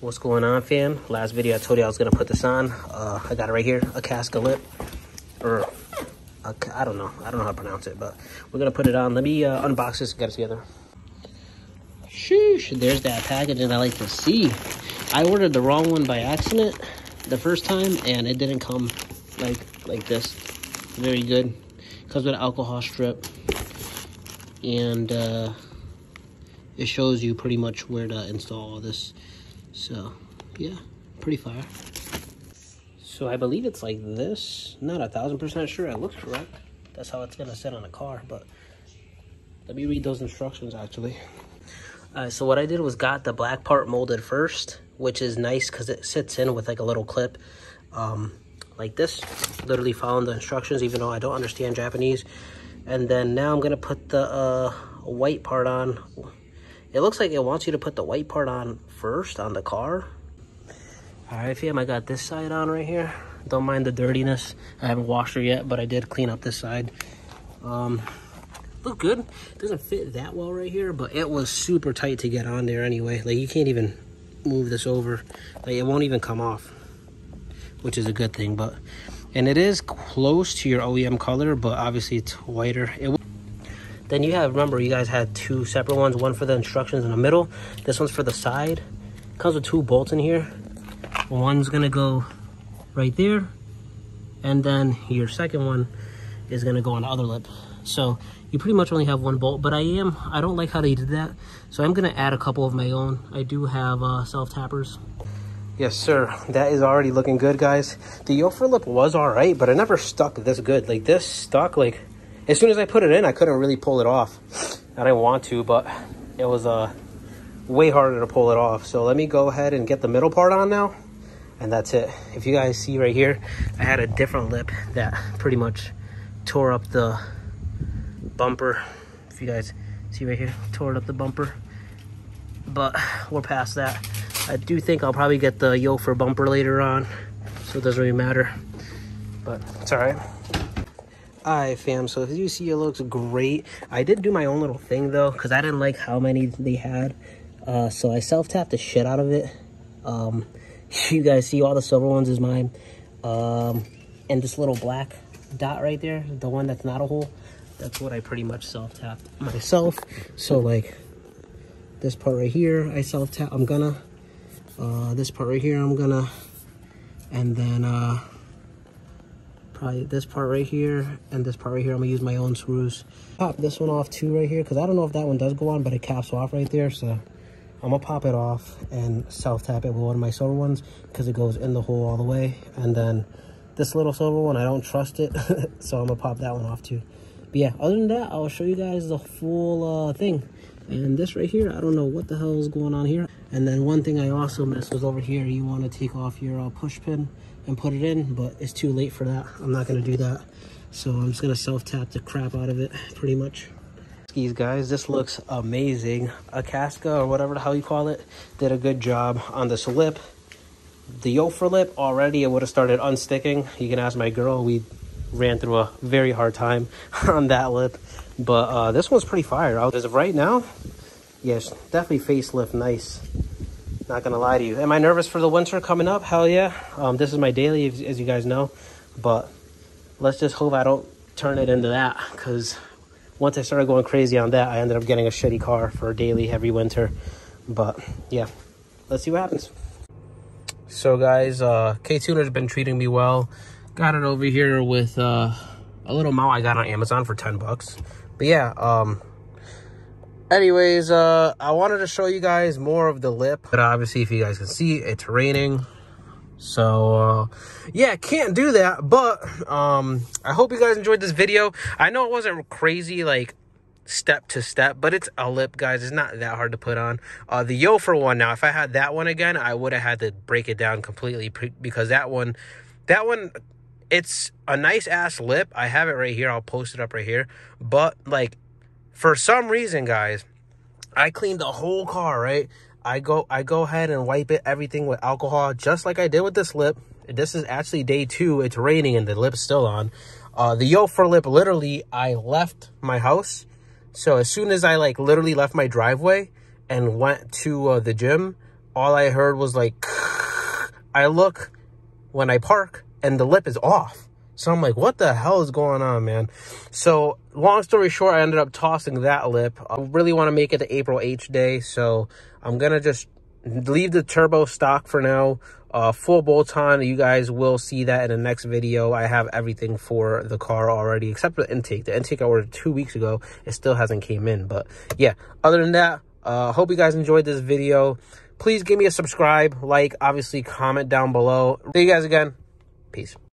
What's going on, fam? Last video I told you I was gonna put this on. I got it right here, Akasaka lip, or I don't know how to pronounce it, but we're gonna put it on. Let me unbox this and get it together. Sheesh, there's that packaging I like to see. I ordered the wrong one by accident the first time, and it didn't come like this. Very good. Comes with an alcohol strip, and it shows you pretty much where to install all this. So yeah, pretty fire. So I believe it's like this. Not 1000% sure. It looks correct. That's how it's gonna sit on a car. But let me read those instructions actually. So what I did was got the black part molded first, which is nice because it sits in with like a little clip, like this. Literally following the instructions, even though I don't understand Japanese. And then now I'm gonna put the white part on. It looks like it wants you to put the white part on first on the car. All right, fam, I got this side on right here. Don't mind the dirtiness. I haven't washed her yet, but I did clean up this side. Look good. Doesn't fit that well right here, but it was super tight to get on there anyway. Like, you can't even move this over. Like, it won't even come off, which is a good thing. But and it is close to your OEM color, but obviously it's whiter. Then you have, remember, you guys had two separate ones, one for the instructions in the middle, this one's for the side. Comes with two bolts in here. One's gonna go right there, and then your second one is gonna go on the other lip. So you pretty much only have one bolt, but I don't like how they did that, so I'm gonna add a couple of my own. I do have self-tappers. Yes, sir. That is already looking good, guys. The Yofer lip was all right, but it never stuck this good. Like, this stuck, like, as soon as I put it in, I couldn't really pull it off. I didn't want to, but it was way harder to pull it off. So let me go ahead and get the middle part on now, and that's it. If you guys see right here, I had a different lip that pretty much tore up the bumper. If you guys see right here, tore up the bumper. But we're past that. I do think I'll probably get the Yofer bumper later on, so it doesn't really matter. But it's all right. Alright, fam, so as you see, it looks great. I did do my own little thing though, because I didn't like how many they had. So I self-tapped the shit out of it. You guys see all the silver ones is mine. And this little black dot right there, the one that's not a hole, that's what I pretty much self-tapped myself. So like this part right here, I self-tap. I'm gonna this part right here, I'm gonna, and then probably this part right here and this part right here, I'm gonna use my own screws. Pop this one off too right here, because I don't know if that one does go on, but it caps off right there. So I'm gonna pop it off and self-tap it with one of my silver ones, because it goes in the hole all the way. And then this little silver one, I don't trust it, so I'm gonna pop that one off too. But yeah, other than that, I'll show you guys the full thing. And this right here, I don't know what the hell is going on here. And then one thing I also missed was over here, you want to take off your push pin and put it in, but it's too late for that. I'm not going to do that. So I'm just going to self-tap the crap out of it, pretty much. Skis, guys, this looks amazing. Akasaka, or whatever the hell you call it, did a good job on this lip. The Yofer lip, already it would have started unsticking. You can ask my girl. We ran through a very hard time on that lip. But this one's pretty fire. As of right now, yes, definitely facelift nice. Not gonna lie to you. Am I nervous for the winter coming up? Hell yeah. This is my daily, as you guys know. But let's just hope I don't turn it into that, because once I started going crazy on that, I ended up getting a shitty car for a daily every winter. But yeah, let's see what happens. So guys, K-Tuner's been treating me well. Got it over here with a little mount I got on Amazon for 10 bucks. But yeah, anyways, I wanted to show you guys more of the lip. But obviously, if you guys can see, it's raining. So, yeah, can't do that. But I hope you guys enjoyed this video. I know it wasn't crazy, like, step to step, but it's a lip, guys. It's not that hard to put on. The Yofer one, now, if I had that one again, I would have had to break it down completely, because that one, it's a nice ass lip. I have it right here. I'll post it up right here. But like, for some reason, guys, I cleaned the whole car, right? I go ahead and wipe it, everything with alcohol, just like I did with this lip. This is actually day 2. It's raining and the lip's still on. The Yofer lip, literally, I left my house. So as soon as I like literally left my driveway and went to the gym, all I heard was like, I look when I park and the lip is off. So I'm like, what the hell is going on, man? So long story short, I ended up tossing that lip. I really want to make it the April H day. So I'm going to just leave the turbo stock for now. Full bolt on, you guys will see that in the next video. I have everything for the car already, except for the intake. The intake I ordered 2 weeks ago, it still hasn't came in. But yeah, other than that, hope you guys enjoyed this video. Please give me a subscribe, like, obviously comment down below. See you guys again. Peace.